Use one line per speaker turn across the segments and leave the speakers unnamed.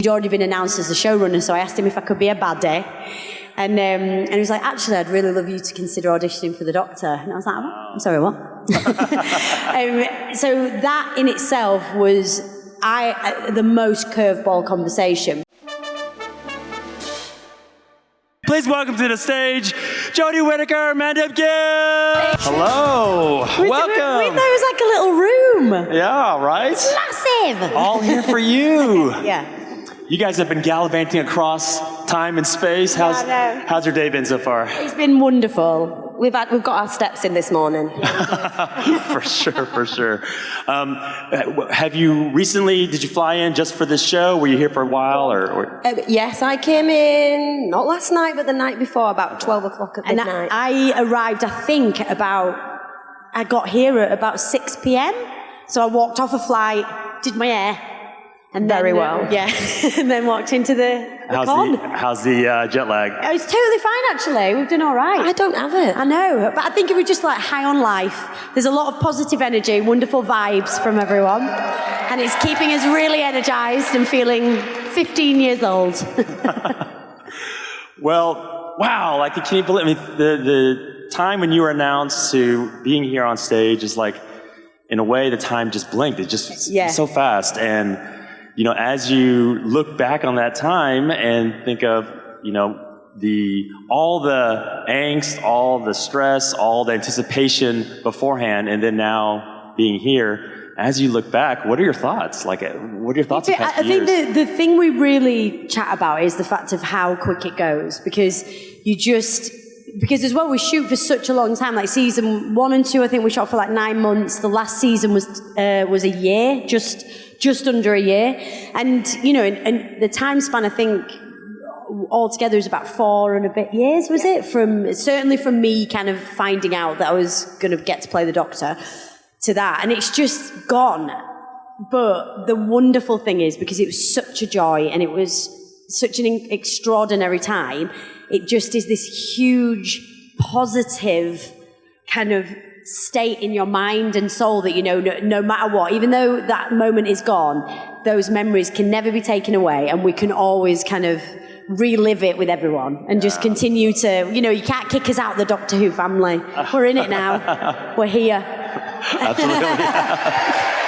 He'd already been announced as the showrunner, so I asked him if I could be a baddie. And he was like, actually, I'd really love you to consider auditioning for the Doctor. And I was like, oh, I'm sorry, what? So that in itself was the most curveball conversation.
Please welcome to the stage, Jodie Whittaker, Mandip Gill. Hello, welcome.
We thought it was like a little room.
Yeah, right?
It's massive.
All here for you.
Yeah.
You guys have been gallivanting across time and space. How's your day been so far?
It's been wonderful.
We've got our steps in this morning.
For sure. Have you recently, did you fly in just for this show? Were you here for a while? Or?
Yes, I came in, not last night, but the night before, about 12 o'clock at midnight.
I arrived, I think, I got here at about 6 p.m. So I walked off a flight, did my hair. And
Very well.
Yeah, and then walked into the con.
How's the jet lag?
Oh, it's totally fine, actually. We've done all right.
I don't have it.
I know, but I think it was just like high on life. There's a lot of positive energy, wonderful vibes from everyone. And it's keeping us really energized and feeling 15 years old.
Well, wow, like, can you believe, I mean, the time when you were announced to being here on stage is like, in a way, the time just blinked. It just so fast. And you know, as you look back on that time and think of, you know, all the angst, all the stress, all the anticipation beforehand, and then now being here, as you look back, what are your thoughts? Like, what are your thoughts?
I think the thing we really chat about is the fact of how quick it goes, because as well, we shoot for such a long time. Like season 1 and 2, I think we shot for like 9 months. The last season was a year, just under a year. And, you know, and the time span, I think, altogether is about 4 and a bit years, was it? Certainly from me kind of finding out that I was going to get to play the Doctor to that. And it's just gone. But the wonderful thing is, because it was such a joy and it was such an extraordinary time, it just is this huge, positive kind of state in your mind and soul that, you know, no matter what, even though that moment is gone, those memories can never be taken away, and we can always kind of relive it with everyone and just continue to, you know, you can't kick us out of the Doctor Who family. We're in it now. We're here.
Absolutely.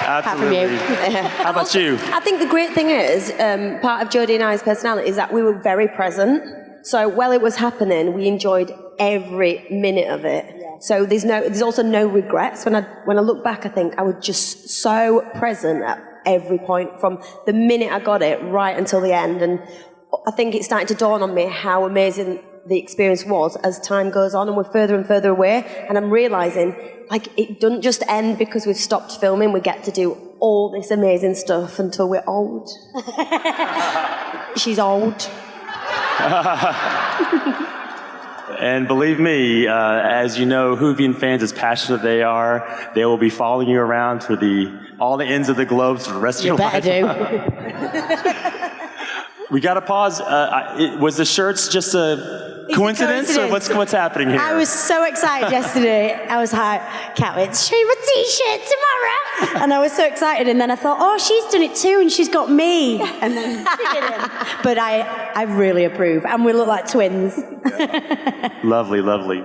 Absolutely. How about you?
I think the great thing is, part of Jodie and I's personality is that we were very present. So while it was happening, we enjoyed every minute of it. Yeah. So there's also no regrets. When I look back, I think I was just so present at every point from the minute I got it right until the end. And I think it's starting to dawn on me how amazing the experience was as time goes on and we're further and further away. And I'm realizing, like, it doesn't just end because we've stopped filming. We get to do all this amazing stuff until we're old. She's old.
And believe me, as you know, Whovian fans, as passionate they are, they will be following you around to all the ends of the globe for the rest of your life.
You better do.
We got to pause. Was the shirts just a coincidence, or what's happening here?
I was so excited yesterday. I was like, can't wait to show you my t-shirt tomorrow. And I was so excited, and then I thought, oh, she's done it too, and she's got me. And then she didn't. But I really approve, and we look like twins.
Lovely.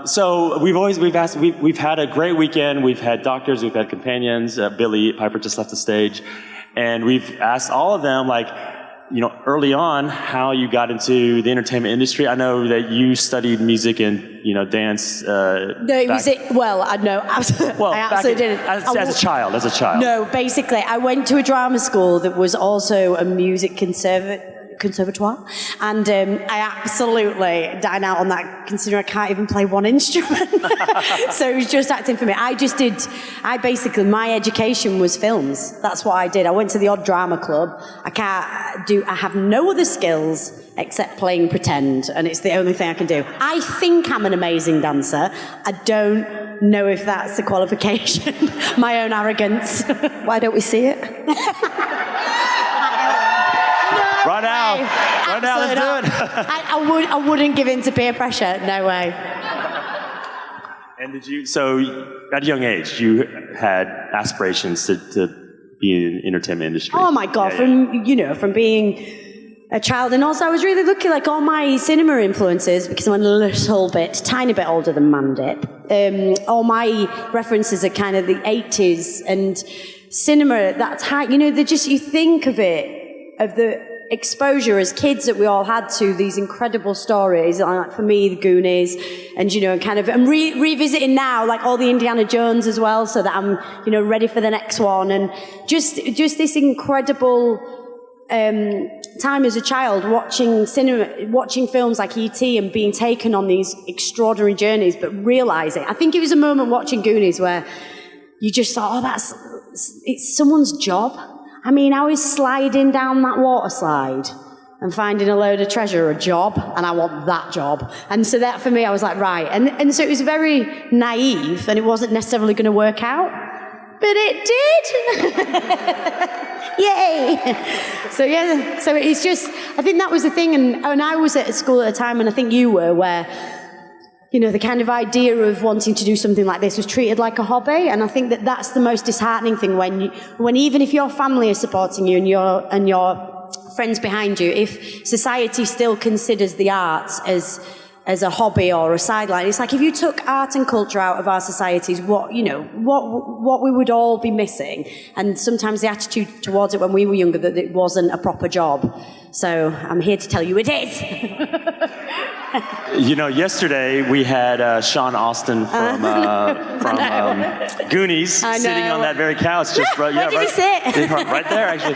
So we've had a great weekend. We've had doctors, we've had companions. Billy Piper just left the stage, and we've asked all of them, like, you know, early on, how you got into the entertainment industry. I know that you studied music and, you know, dance.
No, I absolutely didn't.
As a child.
No, basically, I went to a drama school that was also a music conservatoire, and I absolutely dined out on that, considering I can't even play one instrument. So it was just acting for me. My education was films. That's what I did. I went to the odd drama club. I have no other skills except playing pretend, and it's the only thing I can do. I think I'm an amazing dancer. I don't know if that's a qualification. My own arrogance.
Why don't we see it?
Right now, let's do it.
I wouldn't give in to peer pressure. No way.
And so at a young age, you had aspirations to be in the entertainment industry?
Oh my God, from being a child. And also I was really lucky, like all my cinema influences, because I'm a tiny bit older than Mandip. All my references are kind of the 80s and cinema at that time. You think of the exposure as kids that we all had to these incredible stories, like for me, the Goonies, and I'm revisiting now, like all the Indiana Jones as well, so that I'm ready for the next one, and just this incredible time as a child watching films like E.T. and being taken on these extraordinary journeys, but realizing, I think it was a moment watching Goonies where you just thought, it's someone's job. I mean, I was sliding down that water slide and finding a load of treasure a job, and I want that job. And so that, for me, I was like, right. And so it was very naive, and it wasn't necessarily going to work out, but it did. Yay! So it's just, I think that was the thing, and I was at a school at a time, and I think you were, where the kind of idea of wanting to do something like this was treated like a hobby, and I think that that's the most disheartening thing when even if your family is supporting you and your friends behind you, if society still considers the arts as a hobby or a sideline, it's like if you took art and culture out of our societies, what we would all be missing, and sometimes the attitude towards it when we were younger that it wasn't a proper job. So I'm here to tell you it is.
Yesterday we had Sean Austin from Goonies sitting on that very couch.
Where did he sit?
Right there, actually.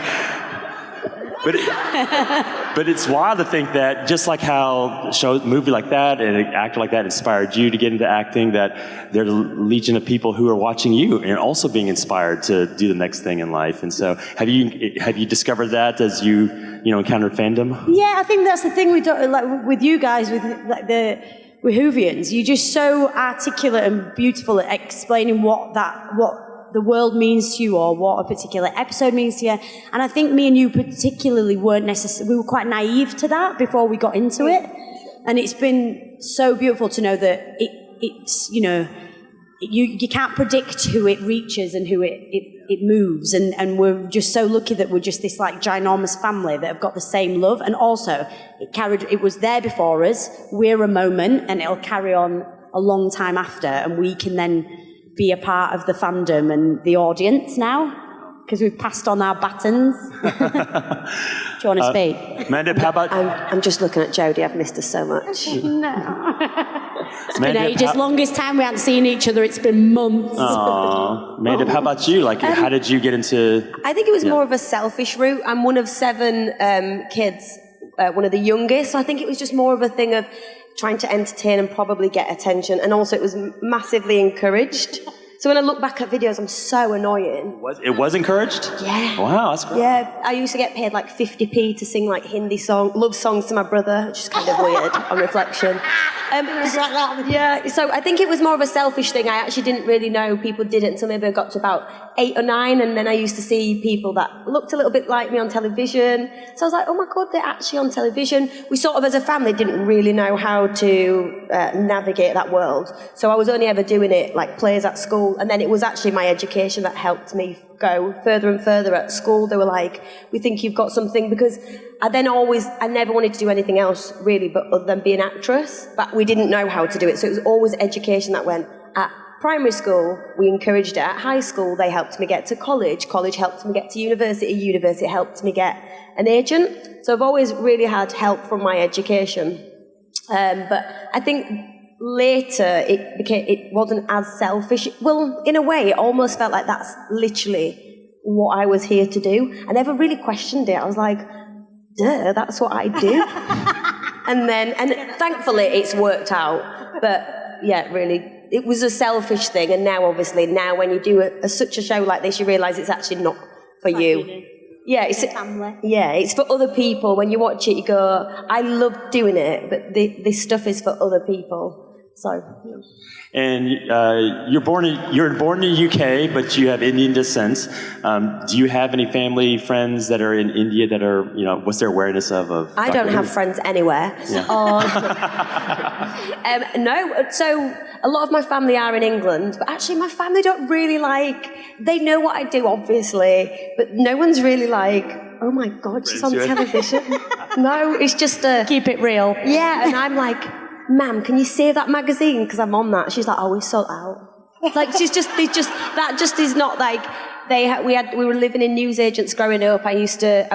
But it's wild to think that just like how a movie like that and an actor like that inspired you to get into acting, that there's a legion of people who are watching you and also being inspired to do the next thing in life. And so have you discovered that as you encountered fandom?
Yeah, I think that's the thing with you guys, with like the Whovians. You're just so articulate and beautiful at explaining what the world means to you, or what a particular episode means to you. And I think me and you particularly weren't necessarily, we were quite naive to that before we got into it. And it's been so beautiful to know that it's you can't predict who it reaches and who it moves. And we're just so lucky that we're just this like ginormous family that have got the same love. And also it was there before us, we're a moment, and it'll carry on a long time after, and we can then be a part of the fandom and the audience now, because we've passed on our batons. Do you want to speak?
Mandip, how about...
I'm just looking at Jodie. I've missed her so much.
No. It's been ages. Longest time we haven't seen each other, it's been months.
Aww. Mandip, how about you? Like, how did you get into...
I think it was more of a selfish route. I'm one of 7 kids, one of the youngest, so I think it was just more of a thing of trying to entertain and probably get attention, and also it was massively encouraged. So when I look back at videos, I'm so annoying.
It was encouraged?
Yeah.
Wow, that's great.
Yeah, I used to get paid like 50p to sing like Hindi love songs to my brother, which is kind of weird on reflection. So I think it was more of a selfish thing. I actually didn't really know people did it until maybe I got to about 8 or 9, and then I used to see people that looked a little bit like me on television. So I was like, oh my God, they're actually on television. We sort of, as a family, didn't really know how to navigate that world. So I was only ever doing it like plays at school, and then it was actually my education that helped me go further and further at school. They were like, we think you've got something, because I never wanted to do anything else really but other than be an actress, but we didn't know how to do it. So it was always education that went. At primary school, we encouraged it. At high school, they helped me get to college. College helped me get to university. University helped me get an agent. So I've always really had help from my education. But I think later it wasn't as selfish. Well, in a way, it almost felt like that's literally what I was here to do. I never really questioned it. I was like, duh, that's what I do. and thankfully it's worked out. But yeah, really, it was a selfish thing. And now, obviously, when you do such a show like this, you realise it's actually not for you. Yeah, it's family. Yeah, it's for other people. When you watch it, you go, I love doing it, but this stuff is for other people. So.
And you're born in the UK, but you have Indian descent. Do you have any family, friends that are in India that are, what's their awareness of
I don't have friends anywhere.
Yeah.
No, so a lot of my family are in England, but actually my family don't really they know what I do, obviously, but no one's really oh my God, she's on television. No, it's just
keep it real.
Yeah, and I'm like, ma'am, can you save that magazine? Because I'm on that. She's like, oh, we sold out. That just is not we were living in newsagents growing up. I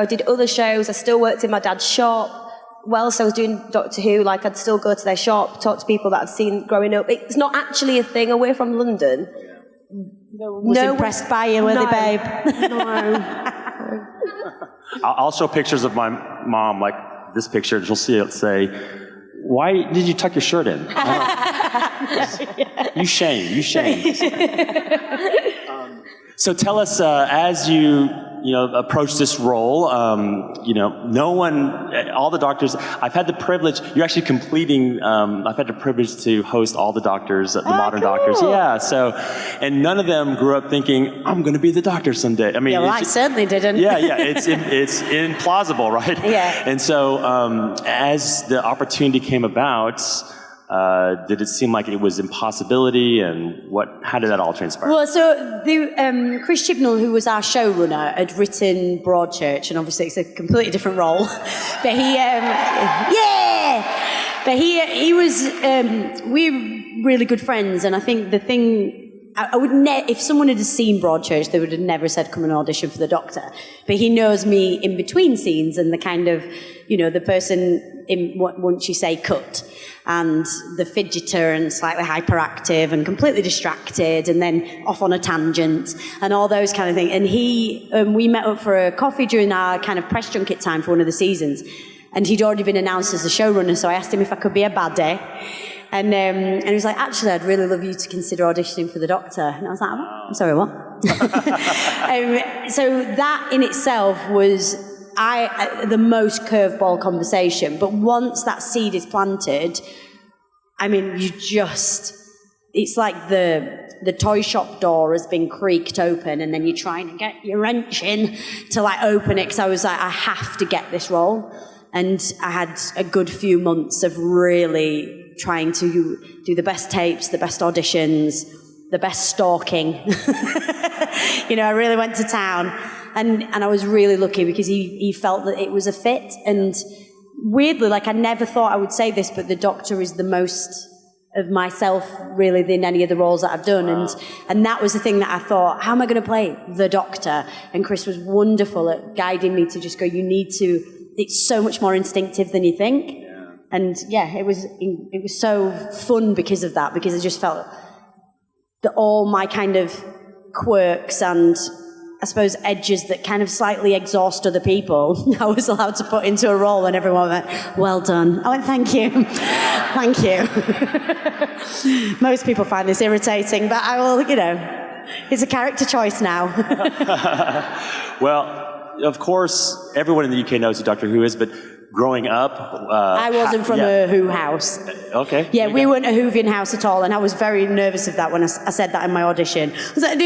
did other shows. I still worked in my dad's shop. Whilst I was doing Doctor Who, I'd still go to their shop, talk to people that I've seen growing up. It's not actually a thing away from London.
No one was impressed by you, were they, babe?
No.
I'll show pictures of my mom, like this picture. She'll see it say, why did you tuck your shirt in? You shame. So tell us, as you approach this role, no one, all the doctors, I've had the privilege, you're actually completing, I've had the privilege to host all the doctors, the modern doctors. Yeah, so, and none of them grew up thinking, I'm going to be the doctor someday. I mean,
I certainly didn't.
Yeah, it's implausible, right?
Yeah.
And so, as the opportunity came about, did it seem like it was impossibility, and how did that all transpire?
Well, so Chris Chibnall, who was our showrunner, had written Broadchurch, and obviously it's a completely different role. But he was, we're really good friends, and I think the thing, I would if someone had seen Broadchurch, they would have never said come and audition for the Doctor. But he knows me in between scenes, and the kind of, the person once you say cut, and the fidgeter and slightly hyperactive and completely distracted and then off on a tangent and all those kind of things. And we met up for a coffee during our kind of press junket time for one of the seasons. And he'd already been announced as the showrunner, so I asked him if I could be a baddie. And he was like, actually, I'd really love you to consider auditioning for the Doctor. And I was like, I'm sorry, what? So that in itself was the most curveball conversation. But once that seed is planted, I mean, it's like the toy shop door has been creaked open, and then you're trying to get your wrench in to open it, because I was like, I have to get this role. And I had a good few months of really trying to do the best tapes, the best auditions, the best stalking. I really went to town. And I was really lucky because he felt that it was a fit. And weirdly, I never thought I would say this, but the Doctor is the most of myself, really, than any of the roles that I've done. Wow. And that was the thing that I thought, how am I going to play the Doctor? And Chris was wonderful at guiding me to just go, it's so much more instinctive than you think. Yeah. And it was so fun because of that, because I just felt that all my kind of quirks and, I suppose, edges that kind of slightly exhaust other people, I was allowed to put into a role, and everyone went, well done. I went, thank you. Thank you. Most people find this irritating, but I will, it's a character choice now.
Well, of course, everyone in the UK knows who Doctor Who is, but growing up...
I wasn't from a Who house.
Okay.
Yeah, we weren't a Whovian house at all, and I was very nervous of that when I said that in my audition. I was like,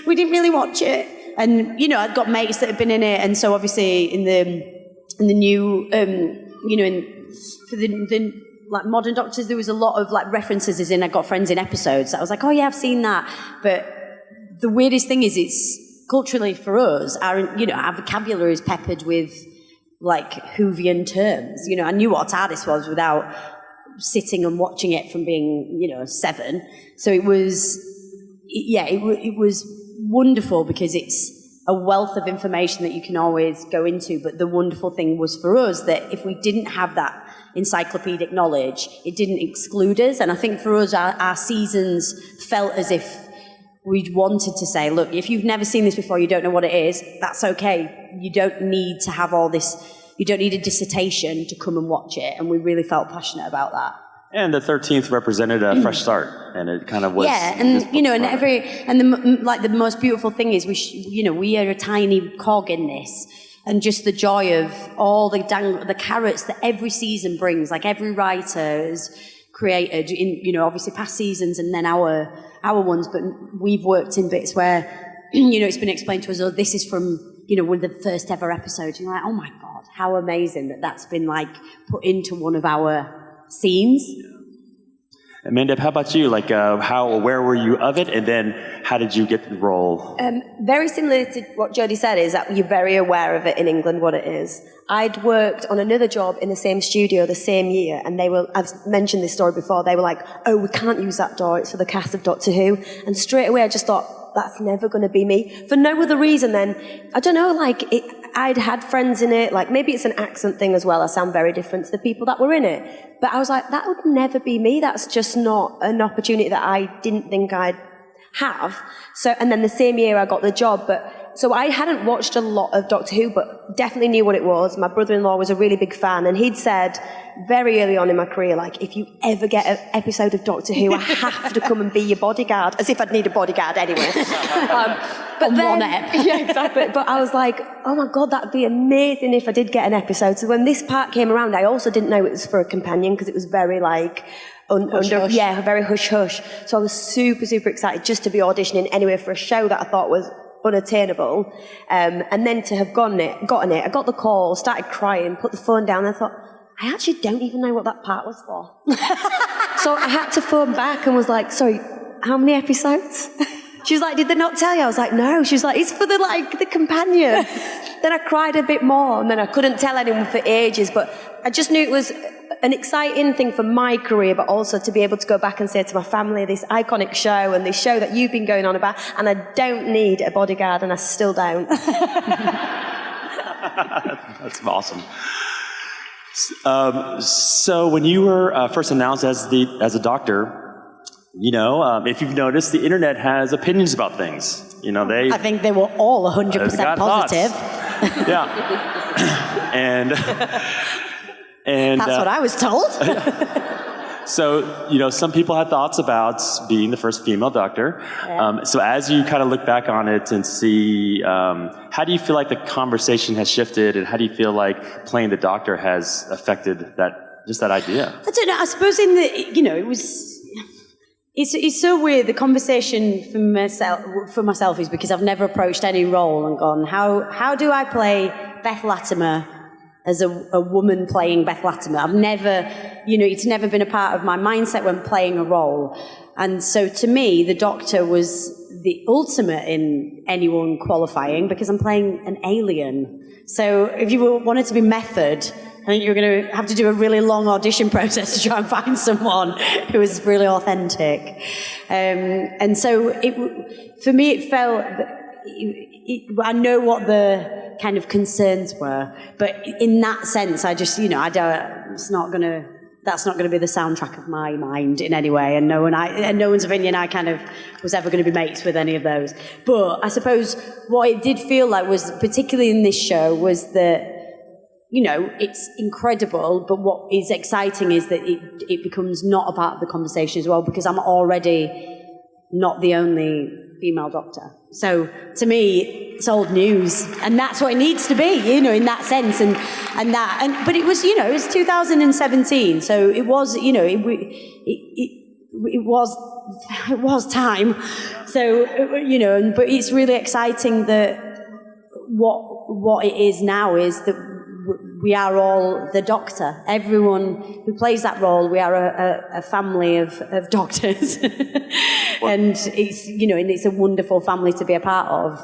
we didn't really watch it. And, I'd got mates that had been in it, and so obviously in the new, for the modern Doctors, there was a lot of references, as in I got friends in episodes. I was like, oh yeah, I've seen that. But the weirdest thing is, it's culturally for us, our vocabulary is peppered with Whovian terms. I knew what a TARDIS was without sitting and watching it from being 7. So it was wonderful, because it's a wealth of information that you can always go into. But the wonderful thing was for us that if we didn't have that encyclopedic knowledge, it didn't exclude us. And I think for us, our seasons felt as if we wanted to say, look, if you've never seen this before, you don't know what it is, that's okay. You don't need to have all this, you don't need a dissertation to come and watch it. And we really felt passionate about that.
And the 13th represented a fresh start, and it kind of was...
Yeah, and, the most beautiful thing is, we are a tiny cog in this. And just the joy of all the carrots that every season brings, every writer has created in, you know, obviously past seasons and then our ones, but we've worked in bits where, you know, it's been explained to us, oh, this is from, you know, one of the first ever episodes. And you're like, oh my God, how amazing that that's been like put into one of our scenes.
And Mandip, how about you? Like, how aware were you of it? And then how did you get the role?
Very similar to what Jodie said, is that you're very aware of it in England, what it is. I'd worked on another job in the same studio the same year, and I've mentioned this story before, they were like, oh, we can't use that door, it's for the cast of Doctor Who. And straight away I just thought, that's never going to be me. For no other reason than, I don't know, like, I'd had friends in it, like, maybe it's an accent thing as well, I sound very different to the people that were in it. But I was like, that would never be me, that's just not an opportunity that I didn't think I'd have. So, and then the same year I got the job, so I hadn't watched a lot of Doctor Who, but definitely knew what it was. My brother-in-law was a really big fan, and he'd said very early on in my career, like, if you ever get an episode of Doctor Who, I have to come and be your bodyguard, as if I'd need a bodyguard anyway. But then,
one ep.
Yeah, exactly. But I was like, oh my God, that'd be amazing if I did get an episode. So when this part came around, I also didn't know it was for a companion, because it was very like,
hush.
very hush-hush. So I was super, super excited just to be auditioning anyway for a show that I thought was unattainable. And then to have gotten it, I got the call, started crying, put the phone down, and I thought, I actually don't even know what that part was for. So I had to phone back and was like, sorry, how many episodes? She was like, did they not tell you? I was like, no. She was like, it's for the companion. Then I cried a bit more, and then I couldn't tell anyone for ages, but I just knew it was an exciting thing for my career, but also to be able to go back and say to my family, this iconic show and this show that you've been going on about, and I don't need a bodyguard, and I still don't.
That's awesome. So when you were first announced as a doctor, you know, if you've noticed, the internet has opinions about things. You know,
I think they were all 100% positive.
Yeah. and
that's what I was told.
So, you know, some people had thoughts about being the first female doctor. Yeah. So as you kind of look back on it and see, how do you feel like the conversation has shifted, and how do you feel like playing the doctor has affected that idea?
I don't know. I suppose it's so weird. The conversation for myself is because I've never approached any role and gone, how do I play Beth Latimer as a woman playing Beth Latimer? I've never, it's never been a part of my mindset when playing a role. And so to me, the Doctor was the ultimate in anyone qualifying, because I'm playing an alien. So if you wanted to be method, I think you're going to have to do a really long audition process to try and find someone who is really authentic. And so for me, it felt... I know what the kind of concerns were, but in that sense, I just, that's not going to be the soundtrack of my mind in any way, and no one's opinion I kind of was ever going to be mates with any of those. But I suppose what it did feel like was, particularly in this show, was that, it's incredible, but what is exciting is that it becomes not a part of the conversation as well, because I'm already not the only female doctor. So to me, it's old news, and that's what it needs to be, in that sense, but it was, it was 2017, so it was, it was time. So, but it's really exciting that what it is now is that we are all the Doctor. Everyone who plays that role, we are a family of doctors. And it's, and it's a wonderful family to be a part of.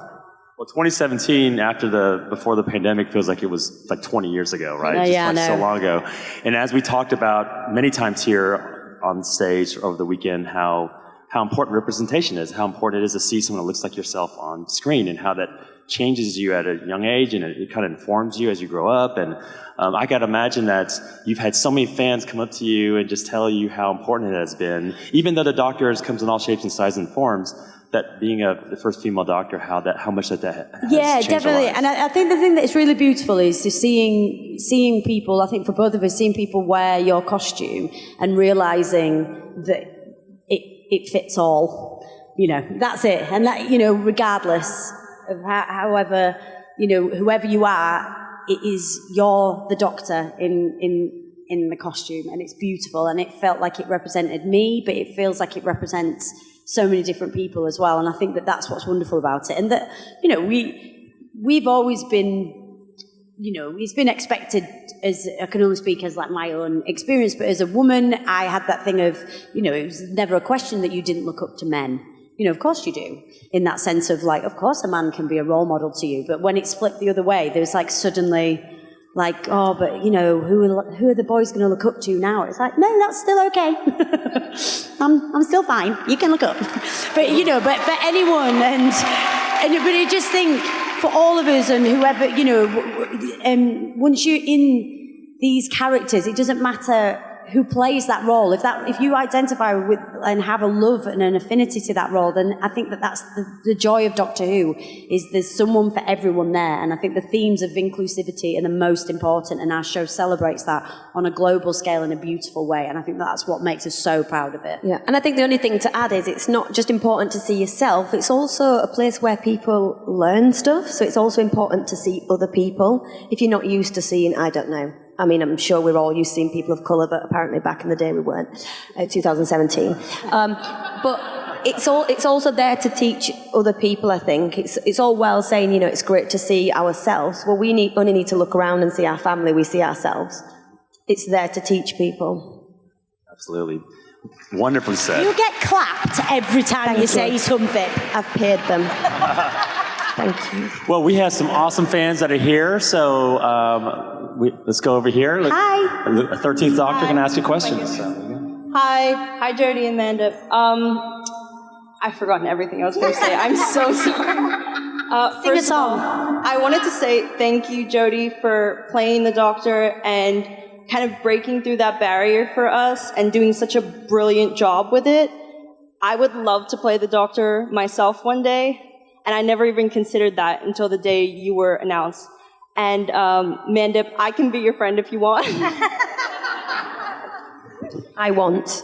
Well, 2017, before the pandemic, feels like it was like 20 years ago, right? So long ago. And as we talked about many times here on stage over the weekend, how important representation is, how important it is to see someone that looks like yourself on screen, and how that changes you at a young age, and it kind of informs you as you grow up. And I got to imagine that you've had so many fans come up to you and just tell you how important it has been, even though the Doctor comes in all shapes and sizes and forms, that being the first female Doctor, how much that has changed
definitely. And I think the thing that is really beautiful is to seeing people, I think for both of us, seeing people wear your costume and realizing that it fits all. That's it. And that, regardless of however, whoever you are, you're the Doctor in in the costume, and it's beautiful, and it felt like it represented me, but it feels like it represents so many different people as well, and I think that that's what's wonderful about it, and that, you know, we've always been, you know, it's been expected, as I can only speak as like my own experience, but as a woman, I had that thing of, you know, it was never a question that you didn't look up to men. You know, of course you do, in that sense of like, of course a man can be a role model to you, but when it's flipped the other way, there's like suddenly like, oh, but you know, who are the boys going to look up to now? It's like, no, that's still okay. I'm still fine. You can look up. But you know, but for anyone, but I just think for all of us and whoever, you know, once you're in these characters, it doesn't matter who plays that role. If you identify with and have a love and an affinity to that role, then I think that's the joy of Doctor Who, is there's someone for everyone there. And I think the themes of inclusivity are the most important, and our show celebrates that on a global scale in a beautiful way. And I think that's what makes us so proud of it.
Yeah, and I think the only thing to add is it's not just important to see yourself, it's also a place where people learn stuff. So it's also important to see other people. If you're not used to seeing, I don't know, I mean, I'm sure we're all used to seeing people of colour, but apparently back in the day we weren't, 2017. But it's also there to teach other people, I think. It's all well saying, you know, it's great to see ourselves. Well, we only need to look around and see our family, we see ourselves. It's there to teach people.
Absolutely. Wonderfully said.
You get clapped every time you say something.
I've paid them. Thank you.
Well, we have some awesome fans that are here, so let's go over here.
Hi.
The 13th Doctor can ask you questions.
Hi, Jodie and Mandip. I've forgotten everything I was going to say. I'm so sorry.
Sing a song.
I wanted to say thank you, Jodie, for playing the Doctor and kind of breaking through that barrier for us and doing such a brilliant job with it. I would love to play the Doctor myself one day, and I never even considered that until the day you were announced. And Mandip, I can be your friend if you want.
I want.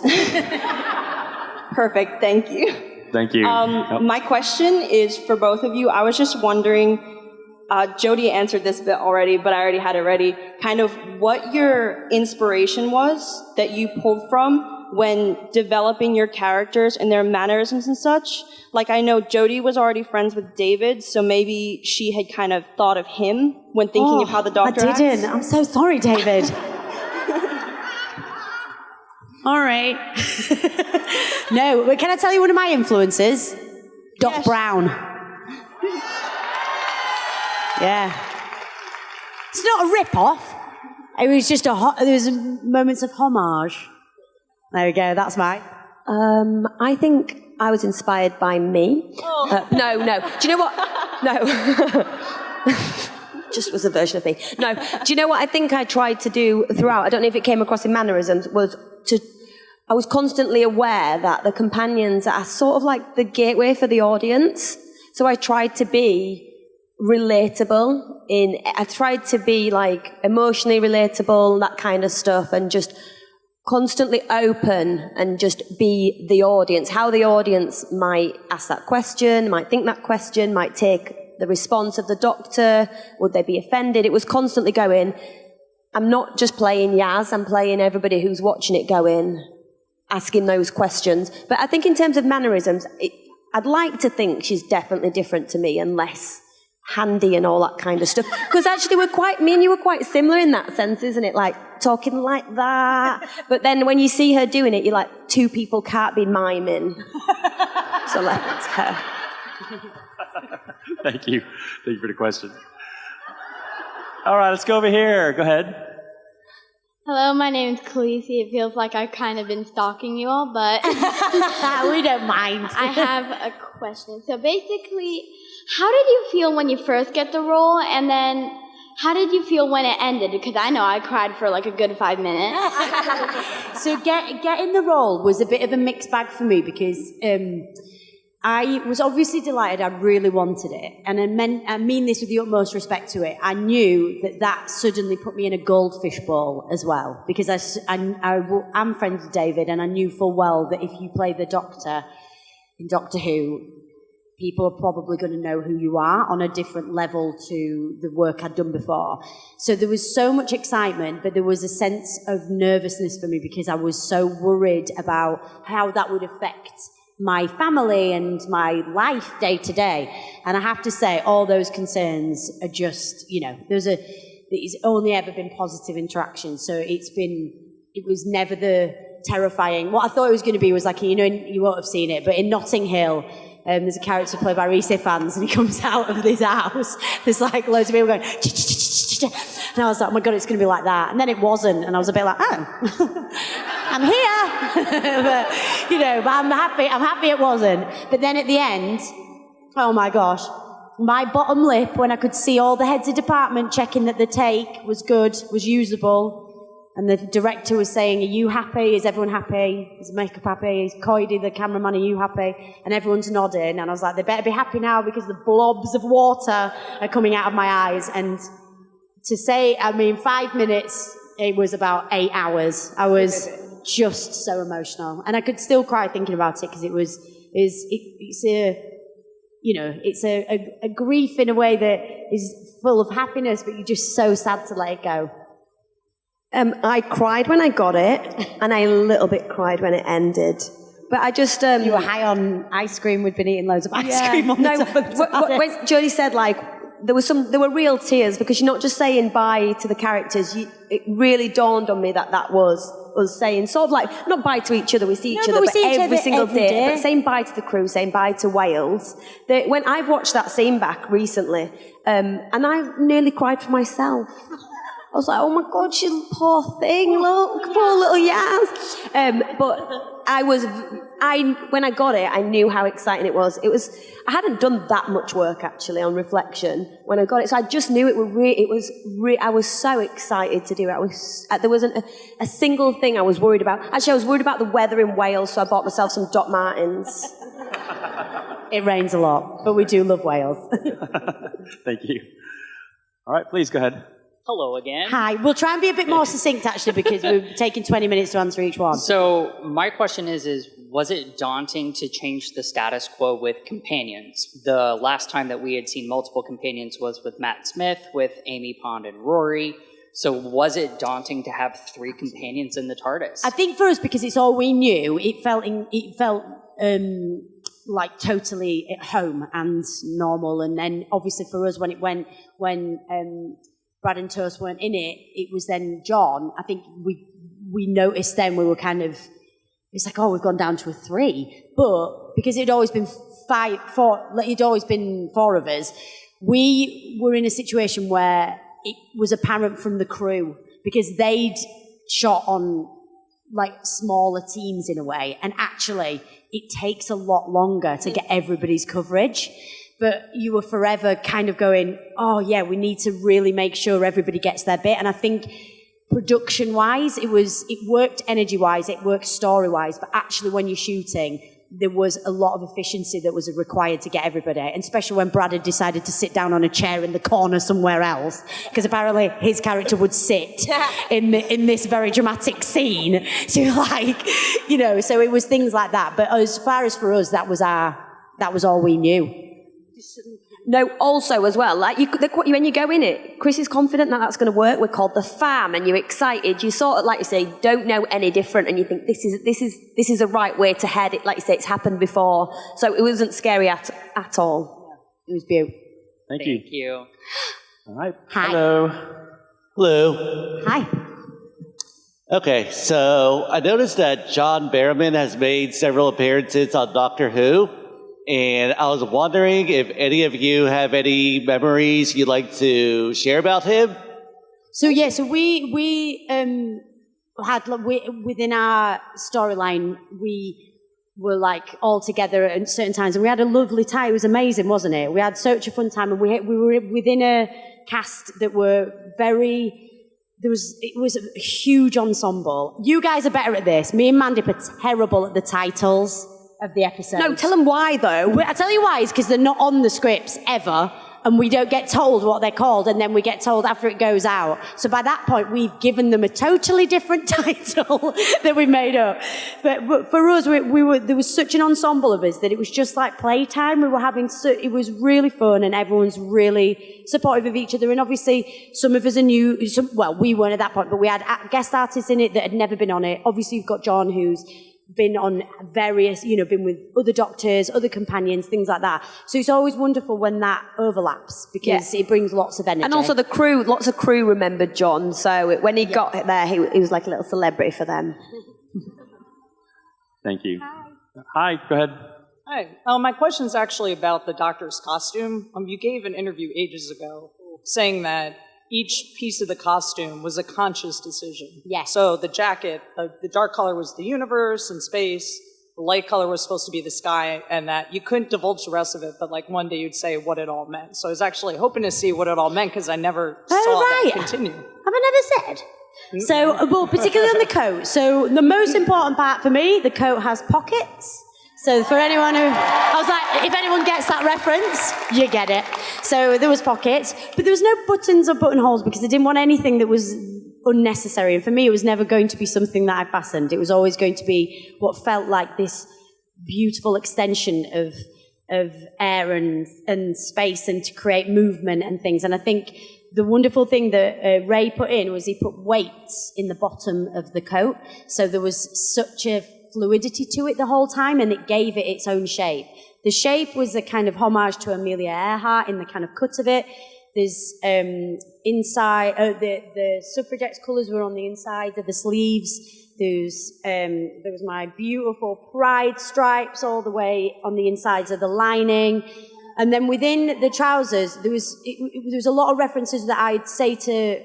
Perfect, thank you.
Thank you.
My question is for both of you. I was just wondering, Jodie answered this bit already, but I already had it ready, kind of what your inspiration was that you pulled from when developing your characters and their mannerisms and such. Like, I know Jodie was already friends with David, so maybe she had kind of thought of him when thinking of how the Doctor
I didn't.
acts.
I'm so sorry, David. All right. No, but can I tell you one of my influences? Doc Brown. Yeah. It's not a rip-off. It was just there was moments of homage. There we go, that's mine.
I think I was inspired by me. Oh. No. Do you know what? No. Just was a version of me. No. Do you know what I think I tried to do throughout? I don't know if it came across in mannerisms, I was constantly aware that the companions are sort of like the gateway for the audience. So I tried to be relatable I tried to be like emotionally relatable, that kind of stuff, and just constantly open and just be the audience, how the audience might ask that question, might think that question, might take the response of the Doctor, would they be offended? It was constantly going, I'm not just playing Yaz, I'm playing everybody who's watching it going, asking those questions. But I think in terms of mannerisms, I'd like to think she's definitely different to me and less handy and all that kind of stuff. Because actually me and you were quite similar in that sense, isn't it? Like, talking like that. But then when you see her doing it, you're like, two people can't be miming. So that's her.
Thank you. Thank you for the question. All right, let's go over here. Go ahead.
Hello, my name is Khaleesi. It feels like I've kind of been stalking you all, but
we don't mind.
I have a question. So basically, how did you feel when you first get the role, and then how did you feel when it ended? Because I know I cried for like a good 5 minutes.
So getting the role was a bit of a mixed bag for me, because I was obviously delighted. I really wanted it. And I mean this with the utmost respect to it. I knew that suddenly put me in a goldfish bowl as well, because I'm friends with David, and I knew full well that if you play the Doctor in Doctor Who, people are probably going to know who you are on a different level to the work I'd done before. So there was so much excitement, but there was a sense of nervousness for me because I was so worried about how that would affect my family and my life day to day. And I have to say, all those concerns are just, it's only ever been positive interaction. So it was never the terrifying. What I thought it was going to be was like, you won't have seen it, but in Notting Hill, there's a character played by Reese Fans, and he comes out of this house. There's like loads of people going, and I was like, oh my God, it's going to be like that. And then it wasn't, and I was a bit like, oh, I'm here. but I'm happy it wasn't. But then at the end, oh my gosh, my bottom lip, when I could see all the heads of department checking that the take was good, was usable, and the director was saying, are you happy? Is everyone happy? Is the makeup happy? Is Coidy, the cameraman, are you happy? And everyone's nodding. And I was like, they better be happy now because the blobs of water are coming out of my eyes. And to say, 5 minutes, it was about 8 hours. I was just so emotional. And I could still cry thinking about it because it's a grief in a way that is full of happiness, but you're just so sad to let it go.
I cried when I got it, and I a little bit cried when it ended. But I just...
you were high on ice cream. We'd been eating loads of ice cream on the top.
When Jodie said, there were real tears, because you're not just saying bye to the characters. It really dawned on me that was us saying, sort of like, not bye to each other, we see each other, but every single day. But saying bye to the crew, saying bye to Wales. When I've watched that scene back recently, and I nearly cried for myself. I was like, oh my God, she poor thing, look, poor little Yaz. But when I got it, I knew how exciting it was. I hadn't done that much work actually on reflection when I got it, so I just knew I was so excited to do it. There wasn't a single thing I was worried about. Actually, I was worried about the weather in Wales, so I bought myself some Doc Martens.
It rains a lot, but we do love Wales.
Thank you. All right, please go ahead.
Hello again.
Hi. We'll try and be a bit more succinct, actually, because we're taking 20 minutes to answer each one.
So my question is was it daunting to change the status quo with companions? The last time that we had seen multiple companions was with Matt Smith, with Amy Pond and Rory. So was it daunting to have 3 companions in the TARDIS?
I think for us, because it's all we knew, it felt like totally at home and normal. And then obviously for us, when Brad and Toast weren't in it, it was then John. I think we noticed then we were kind of, it's like, oh, we've gone down to a 3. But because it'd always been 4 of us, we were in a situation where it was apparent from the crew, because they'd shot on like smaller teams in a way, and actually it takes a lot longer to get everybody's coverage. But you were forever kind of going, oh yeah, we need to really make sure everybody gets their bit. And I think production-wise, it worked energy-wise, it worked story-wise, but actually when you're shooting, there was a lot of efficiency that was required to get everybody, and especially when Brad had decided to sit down on a chair in the corner somewhere else, because apparently his character would sit in this very dramatic scene. So so it was things like that. But as far as for us, that was all we knew.
No, also as well, like when you go in it, Chris is confident that that's going to work. We're called the fam, and you're excited. You sort of, like you say, don't know any different, and you think this is a right way to head it. Like you say, it's happened before, so it wasn't scary at all. It was beautiful.
Thank you. All right.
Hi.
Hello.
Hi.
Okay, so I noticed that John Barrowman has made several appearances on Doctor Who. And I was wondering if any of you have any memories you'd like to share about him?
So we had within our storyline, we were like all together at certain times, and we had a lovely time. It was amazing, wasn't it? We had such a fun time, and we were within a cast that were it was a huge ensemble. You guys are better at this. Me and Mandip are terrible at the titles of the episode.
No, tell them why, though.
I'll tell you why. It's because they're not on the scripts, ever. and we don't get told what they're called, and then we get told after it goes out. So by that point, we've given them a totally different title that we made up. But for us, there was such an ensemble of us that it was just like playtime. We were it was really fun, and everyone's really supportive of each other. And obviously, some of us are new. We weren't at that point, but we had guest artists in it that had never been on it. Obviously, you've got John, who's been on various, been with other doctors, other companions, things like that. So it's always wonderful when that overlaps, because it brings lots of energy.
And also lots of crew remembered John. So when he got there, he was like a little celebrity for them.
Thank you. Hi, go ahead.
Hi. My question is actually about the doctor's costume. You gave an interview ages ago saying that each piece of the costume was a conscious decision.
Yes.
So the jacket, the dark color was the universe and space. The light color was supposed to be the sky, and that you couldn't divulge the rest of it, but like one day you'd say what it all meant. So I was actually hoping to see what it all meant, because I never saw that continue.
Have I never said? So, well, particularly on the coat. So the most important part for me, the coat has pockets. So for anyone who, I was like, if anyone gets that reference, you get it. So there was pockets, but there was no buttons or buttonholes, because I didn't want anything that was unnecessary. And for me, it was never going to be something that I fastened. It was always going to be what felt like this beautiful extension of air and space, and to create movement and things. And I think the wonderful thing that Ray put in was he put weights in the bottom of the coat. So there was such a fluidity to it the whole time, and it gave it its own shape. The shape was a kind of homage to Amelia Earhart in the kind of cut of it. There's inside, the suffragettes' colours were on the inside of the sleeves. There was my beautiful pride stripes all the way on the insides of the lining. And then within the trousers, there was a lot of references that I'd say to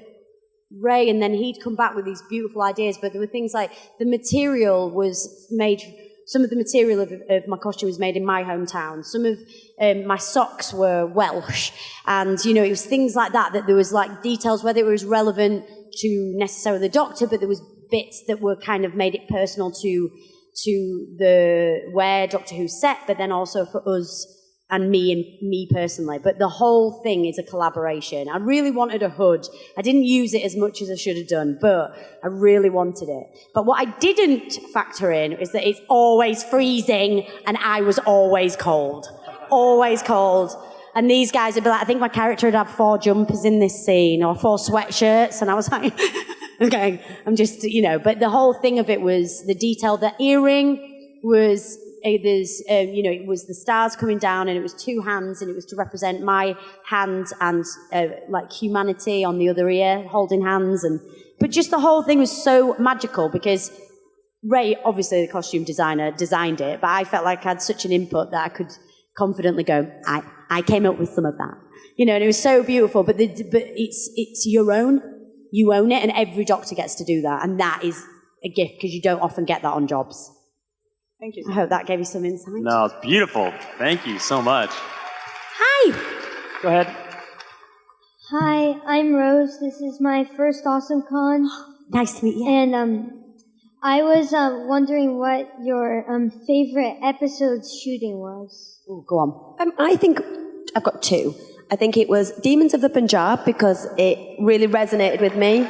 Ray, and then he'd come back with these beautiful ideas. But there were things like the material was made, some of the material of my costume was made in my hometown. Some of my socks were Welsh. And, it was things like that there was like details, whether it was relevant to necessarily the doctor, but there was bits that were kind of made it personal to where Doctor Who set, but then also for us and me personally. But the whole thing is a collaboration. I really wanted a hood. I didn't use it as much as I should have done, but I really wanted it. But what I didn't factor in is that it's always freezing, and I was always cold. Always cold. And these guys would be like, I think my character would have 4 jumpers in this scene, or 4 sweatshirts, and I was like, okay, I'm just, but the whole thing of it was the detail. The earring was, it was the stars coming down, and it was 2 hands, and it was to represent my hands and like humanity on the other ear, holding hands. But just the whole thing was so magical, because Ray, obviously the costume designer, designed it, but I felt like I had such an input that I could confidently go, I came up with some of that. And it was so beautiful, but it's your own. You own it, and every doctor gets to do that, and that is a gift, because you don't often get that on jobs.
Thank you.
I hope that gave you some insight.
No, it's beautiful. Thank you so much.
Hi.
Go ahead.
Hi, I'm Rose. This is my first Awesome Con.
Nice to meet you.
And I was wondering what your favorite episode's shooting was.
Oh, go on.
I think I've got 2. I think it was Demons of the Punjab, because it really resonated with me.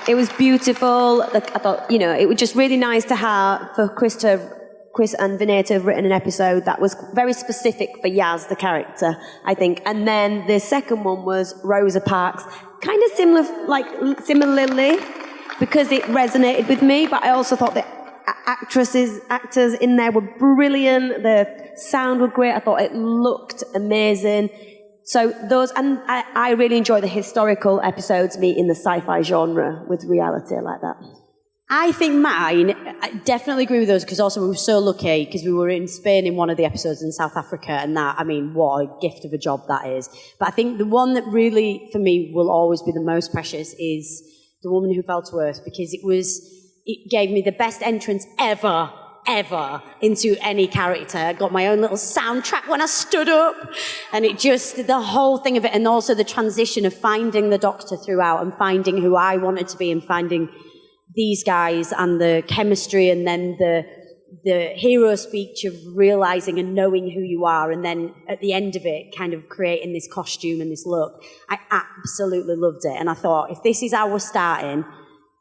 It was beautiful. I thought, it was just really nice to have, for Chris and Vinay to have written an episode that was very specific for Yaz, the character, I think. And then the second one was Rosa Parks, kind of similarly, because it resonated with me, but I also thought the actors in there were brilliant. The sound was great. I thought it looked amazing. So those, and I really enjoy the historical episodes meeting the sci-fi genre with reality like that.
I think mine, I definitely agree with those, because also we were so lucky, because we were in Spain in one of the episodes in South Africa, and that, what a gift of a job that is. But I think the one that really, for me, will always be the most precious is The Woman Who Fell to Earth, because it gave me the best entrance ever into any character. I got my own little soundtrack when I stood up, and it just, the whole thing of it, and also the transition of finding the Doctor throughout, and finding who I wanted to be, and finding these guys, and the chemistry, and then hero speech of realizing and knowing who you are, and then at the end of it kind of creating this costume and this look. I absolutely loved it, and I thought, if this is how we're starting,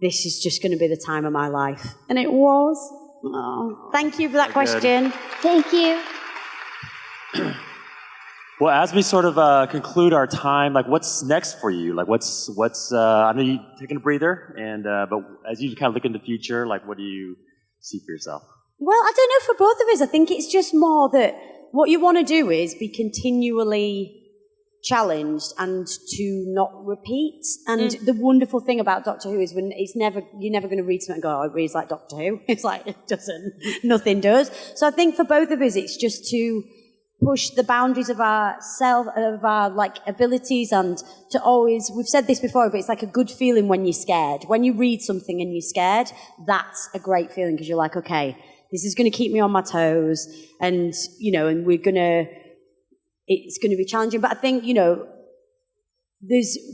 this is just going to be the time of my life. And it was. Oh, thank you for that question.
Thank you.
Well, as we sort of conclude our time, like, what's next for you? Like, what's I know you're taking a breather, and but as you kind of look into the future, like, what do you see for yourself?
Well, I don't know, for both of us, I think it's just more that what you want to do is be continually challenged and to not repeat. And the wonderful thing about Doctor Who is when you're never going to read something and go, oh, it reads like Doctor Who. It's like, it doesn't, nothing does. So I think for both of us, it's just to push the boundaries of our like abilities, and to always, we've said this before, but it's like a good feeling when you're scared. When you read something and you're scared, that's a great feeling, because you're like, okay, this is going to keep me on my toes, and, you know, and it's going to be challenging. But I think, you know,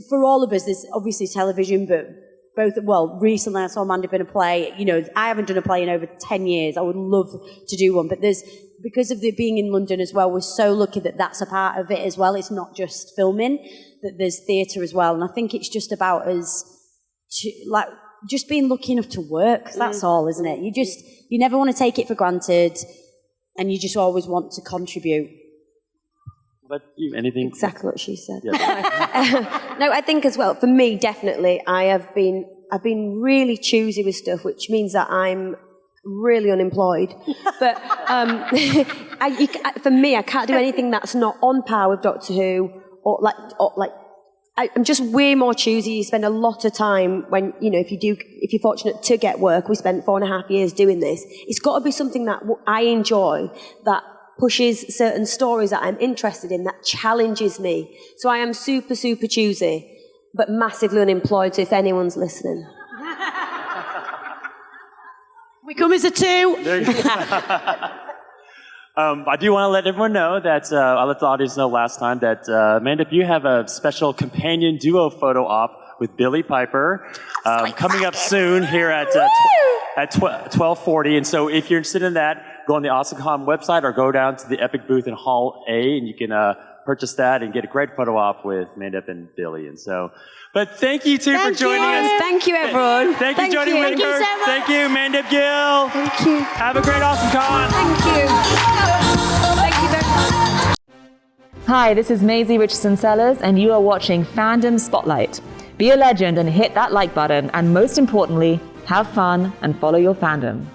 for all of us, there's obviously television, but recently I saw Mandip in a play. You know, I haven't done a play in over 10 years. I would love to do one, but because of being in London as well, we're so lucky that that's a part of it as well. It's not just filming, that there's theatre as well. And I think it's just about us, just being lucky enough to work. That's all, isn't it? You never want to take it for granted, and you just always want to contribute.
But anything?
Exactly what she said.
Yeah.
No, I think as well, for me, definitely, I've been really choosy with stuff, which means that I'm really unemployed. But for me, I can't do anything that's not on par with Doctor Who, I'm just way more choosy. You spend a lot of time when, you know, if you're fortunate to get work. We spent 4.5 years doing this. It's got to be something that I enjoy, that pushes certain stories that I'm interested in, that challenges me. So I am super, super choosy, but massively unemployed, so if anyone's listening.
We come as a two.
I do want to let everyone know that, I let the audience know last time that, Mandip, you have a special companion duo photo op with Billie Piper coming up soon here at 12:40. And so if you're interested in that, go on the AwesomeCon website or go down to the Epic booth in Hall A, and you can purchase that and get a great photo op with Mandip and Billie. And so, but thank you two for joining us.
Thank you, everyone.
Thank you, Jodie Whittaker. Thank you, Mandip Gill.
Thank you.
Have a great AwesomeCon.
Thank you. Thank you very much.
Hi, this is Maisie Richardson-Sellers, and you are watching Fandom Spotlight. Be a legend and hit that like button, and most importantly, have fun and follow your fandom.